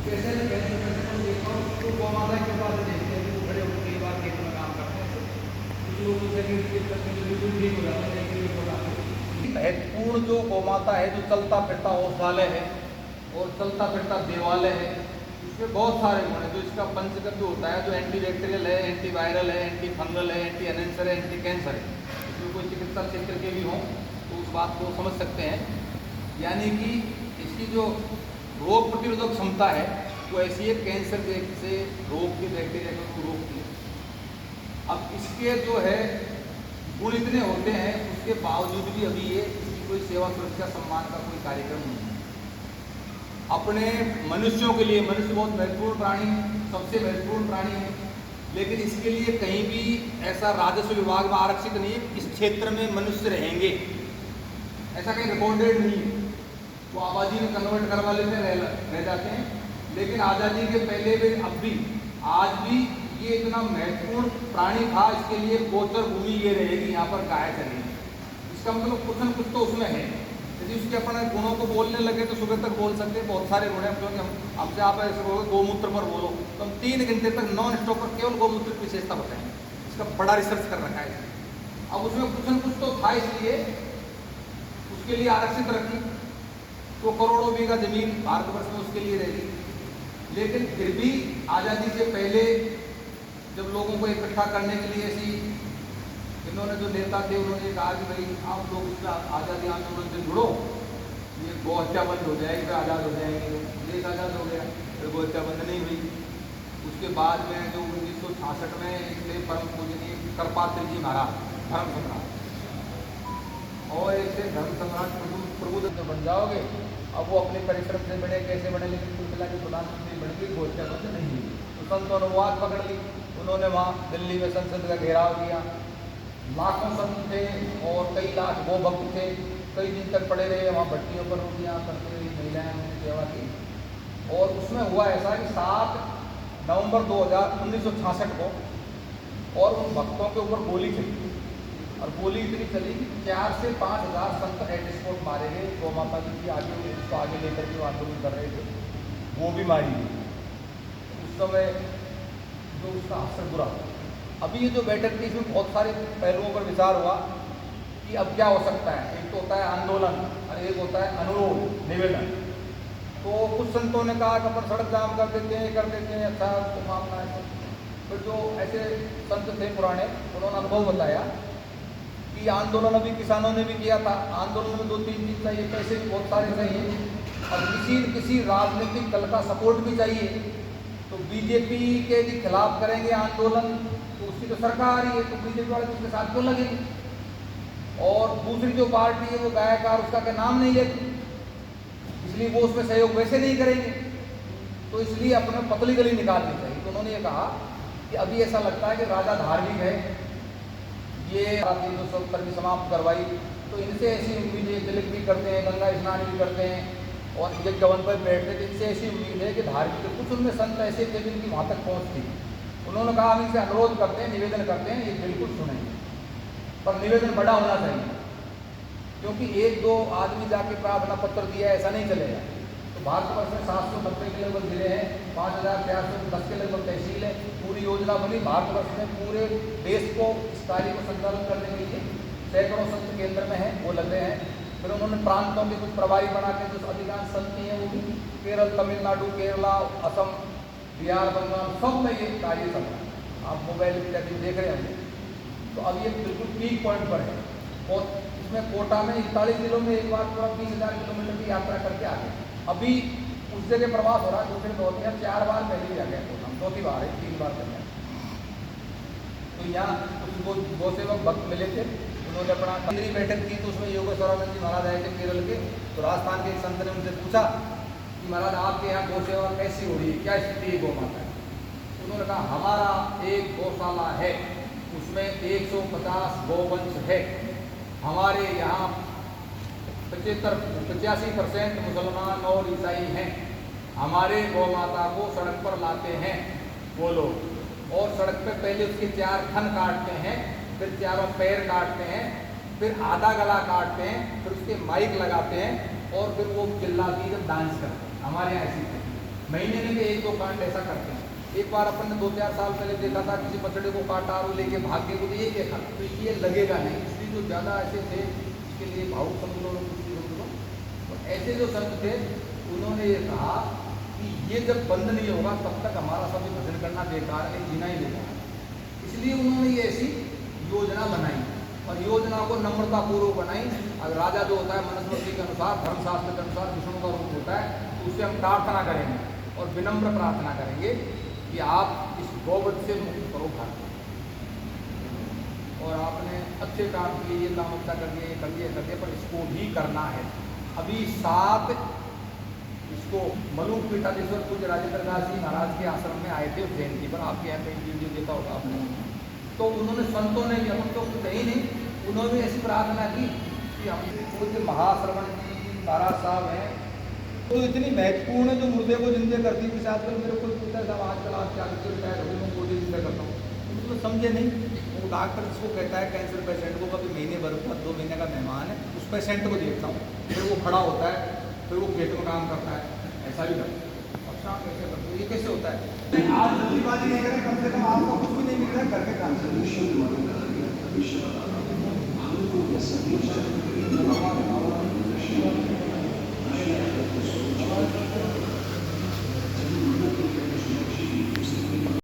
कैसे न कैसे मैं देखता हूँ तो गौ माता के पास देखते हैं वो खड़े होकर कई बार खेत में काम करते हैं, कुछ लोग शरीर के प्रति बिल्कुल ठीक हो जाते हैं, लेकिन महत्वपूर्ण जो गौ माता है, जो चलता फिरता औषधालय है और चलता फिरता देवालय है, इसमें बहुत सारे गुण हैं। जो इसका पंचगव्य होता है, जो एंटीबैक्टीरियल है, एंटीवायरल है, एंटी फंगल है, एंटी एनेंसर है, एंटी कैंसर है। इसमें कोई चिकित्सा क्षेत्र के भी हों तो उस बात को समझ सकते हैं। यानी कि इसकी जो रोग प्रतिरोधक क्षमता है वो ऐसी है, कैंसर जैसे रोग के बैक्टीरिया को रोकती है। अब इसके जो है गुण इतने होते हैं, उसके बावजूद भी अभी ये इसकी कोई सेवा सुरक्षा सम्मान का कोई कार्यक्रम नहीं है। अपने मनुष्यों के लिए, मनुष्य बहुत महत्वपूर्ण प्राणी, सबसे महत्वपूर्ण प्राणी है, लेकिन इसके लिए कहीं भी ऐसा राजस्व विभाग में आरक्षित नहीं है इस क्षेत्र में मनुष्य रहेंगे, ऐसा कहीं रिकॉर्डेड नहीं है। वो आबादी में कन्वर्ट करवा लेते हैं, रह जाते हैं। लेकिन आज़ादी के पहले भी, अब भी, आज भी ये इतना महत्वपूर्ण प्राणी था, इसके लिए गोचर भूमि ये रहेगी, यहाँ पर गाय चलेगी। इसका मतलब कुछ न कुछ तो उसमें है। यदि उसके अपने गुणों को बोलने लगे तो सुबह तक बोल सकते हैं, बहुत सारे गुण हैं। क्योंकि हमसे आप ऐसे बोलोगे गोमूत्र पर बोलो तो हम 3 घंटे तक नॉन स्टॉप पर केवल गोमूत्र की विशेषता बताएंगे। इसका बड़ा रिसर्च कर रखा है। अब उसमें कुछ न कुछ तो था, इसलिए उसके लिए आरक्षित रखी। तो करोड़ों बीघा जमीन भारतवर्ष में उसके लिए रहेगी। लेकिन फिर भी आज़ादी से पहले जब लोगों को इकट्ठा करने के लिए ऐसी, इन्होंने जो नेता थे उन्होंने कहा कि भाई आप लोग इसमें आज़ादी आंदोलन से जुड़ो, ये गौ हत्या बंद हो जाएगी, फिर आज़ाद हो जाएंगे। देश आज़ाद हो गया, फिर गौ हत्या बंद नहीं हुई। उसके बाद में जो 1966 में इससे परम पूजनीय करपात्र जी महाराज धर्म सम्राट, और ऐसे धर्म सम्राट प्रबुद्ध बन जाओगे। अब वो अपने परिश्रम से बने, कैसे बने, लेकिन कुल मिला के प्रधानमंत्री बन गई, गोष्ठियाँ बंद नहीं हुई। तो संतों ने वाद पकड़ ली, उन्होंने वहाँ दिल्ली में संसद का घेराव किया। लाखों संत थे और कई लाख गो भक्त थे, कई दिन तक पड़े रहे वहाँ भट्टियों पर, रोटियाँ करते रही महिलाएं, उन्होंने सेवा की। और उसमें हुआ ऐसा कि 7 नवंबर 1966 को, और उन भक्तों के ऊपर गोली चली, और गोली इतनी चली कि 4 से 5 हज़ार संत एट स्पॉट मारे गए। गौ माता जी की आगे, उसको आगे लेकर के आंदोलन कर रहे थे, वो भी मारी गई। उस समय जो उसका असर बुरा। अभी ये जो बैठक थी, इसमें बहुत सारे पहलुओं पर विचार हुआ कि अब क्या हो सकता है। एक तो होता है आंदोलन और एक होता है अनुरोध, निवेदन। तो कुछ संतों ने कहा कि अपन सड़क जाम कर देते हैं, कर देते हैं, अच्छा तो मामला है। फिर जो ऐसे संत थे पुराने, उन्होंने अनुभव बताया कि आंदोलन अभी किसानों ने भी किया था। आंदोलन में 2-3 चीज़ चाहिए, पैसे भी बहुत सारे चाहिए, और किसी राजनीतिक दल का सपोर्ट भी चाहिए। तो बीजेपी के भी खिलाफ करेंगे आंदोलन तो उसकी तो सरकार ही है, तो बीजेपी वाले उसके साथ क्यों लगेंगे। और दूसरी जो पार्टी है वो गायकार, उसका क्या नाम नहीं लेती, इसलिए वो उसमें सहयोग वैसे नहीं करेंगे। तो इसलिए अपने पतली गली निकालनी चाहिए। तो उन्होंने ये कहा कि अभी ऐसा लगता है कि राजा धार्मिक है, ये 370 भी समाप्त करवाई, तो इनसे ऐसी उम्मीद, तिलक भी करते हैं, गंगा स्नान भी करते हैं और यज्ञ भवन पर बैठते थे, इनसे ऐसी उम्मीद है कि धार्मिक। कुछ उनमें संत ऐसे थे जिनकी वहाँ तक पहुँच थी। उन्होंने कहा हम इनसे अनुरोध करते हैं, निवेदन करते हैं, ये बिल्कुल सुनेंगे, पर निवेदन बड़ा होना चाहिए, क्योंकि 1-2 आदमी जाके प्रार्थना पत्र दिया ऐसा नहीं चलेगा। तो भारतवर्ष में 790 के लगभग जिले हैं, 5410 के लगभग तहसील है। पूरी योजना बनी भारतवर्ष में, पूरे देश को इस कार्य को संचालन करने के लिए सैकड़ों संत केंद्र में हैं, वो लगे हैं। फिर उन्होंने प्रांतों के कुछ प्रभारी बना के, जो अधिकांश संत हैं वो भी केरल, तमिलनाडु, केरला, असम, बिहार, बंगाल, सब में ये कार्य चल रहा है। आप मोबाइल पर देख रहे होंगे। तो अब ये बिल्कुल पीक पॉइंट पर है, और इसमें कोटा में 41 जिलों में एक बार पूरा 20,000 किलोमीटर की यात्रा करके आ गए। अभी उस जगह प्रवास हो रहा है, दूसरे दौर में 4 बार पहले भी आ गया कोटा, 4थी बार है, 3 बार करना। तो यहाँ कुछ गौ सेवक भक्त मिले थे, उन्होंने अपना केंद्रीय बैठक की, तो उसमें योगेश्वरानंद जी महाराज आए थे केरल के। तो राजस्थान के एक संत ने उनसे पूछा कि महाराज आपके यहाँ गौ सेवा कैसी हो रही है, क्या स्थिति है गौ माता की। उन्होंने कहा हमारा एक गौशाला है, उसमें 150 गौवंश है। हमारे यहाँ 85% मुसलमान और ईसाई हैं। हमारे गौ माता को सड़क पर लाते हैं वो लोग, और सड़क पे पहले उसके 4 थन काटते हैं, फिर चारों पैर काटते हैं, फिर आधा गला काटते हैं, फिर उसके माइक लगाते हैं, और फिर वो चिल्लाती जब डांस करते हैं। हमारे यहाँ ऐसी है। महीने में भी 1-2 कांड ऐसा करते हैं। एक बार अपन ने 2-4 साल पहले देखा था, किसी बछड़े को काटा और लेके भाग गए, तो ये देखा, तो ये लगेगा नहीं। इसलिए जो ज़्यादा ऐसे थे, इसके लिए भावुक समझ लो, तो ऐसे जो संत थे उन्होंने ये कहा कि ये जब बंद नहीं होगा तब तक हमारा सभी भजन करना बेकार है, जीना ही बेकार है। इसलिए उन्होंने ये ऐसी योजना बनाई और योजना को नम्रतापूर्वक बनाई। अब राजा जो होता है मनुस्मृति के अनुसार, धर्मशास्त्र के अनुसार विष्णु का रूप होता है, तो उससे हम प्रार्थना करेंगे और विनम्र प्रार्थना करेंगे कि आप इस गौवध से मुक्त करो भारत, और आपने अच्छे काम किए, ये काम अच्छा कर दिया, ये कर दिया, कर दिया, पर इसको भी करना है। अभी 7 इसको मलूक पीठाधीश्वर पूज्य राजेंद्र दास जी महाराज के आश्रम में आए थे उस जयंती पर, आपके यहाँ कहीं वीडियो देखा होगा आपने। तो उन्होंने संतों ने भी, हम तो कहीं नहीं, उन्होंने भी ऐसी प्रार्थना की कि हम पूज्य महाश्रवण जी महाराज साहब हैं, तो इतनी महत्वपूर्ण है जो मुर्दे को जिंदे करती है। जैसे आजकल मेरे को पूछता है साहब आजकल आप क्या रिटायर हो गए, मैं मुर्दे जिंदा करता हूँ, तो समझे नहीं। वो डॉक्टर जिसको कहता है कैंसर पेशेंट को कभी महीने भर का 2 महीने का मेहमान है, उस पेशेंट को देखता हूँ, फिर वो खड़ा होता है, फिर वो खेत में काम करता है, ऐसा भी करता है। और शाम कैसे करते हैं, ये कैसे होता है? आप जल्दीबाजी नहीं करें, कम से कम आपको कुछ भी नहीं मिल रहा है, घर के काम से।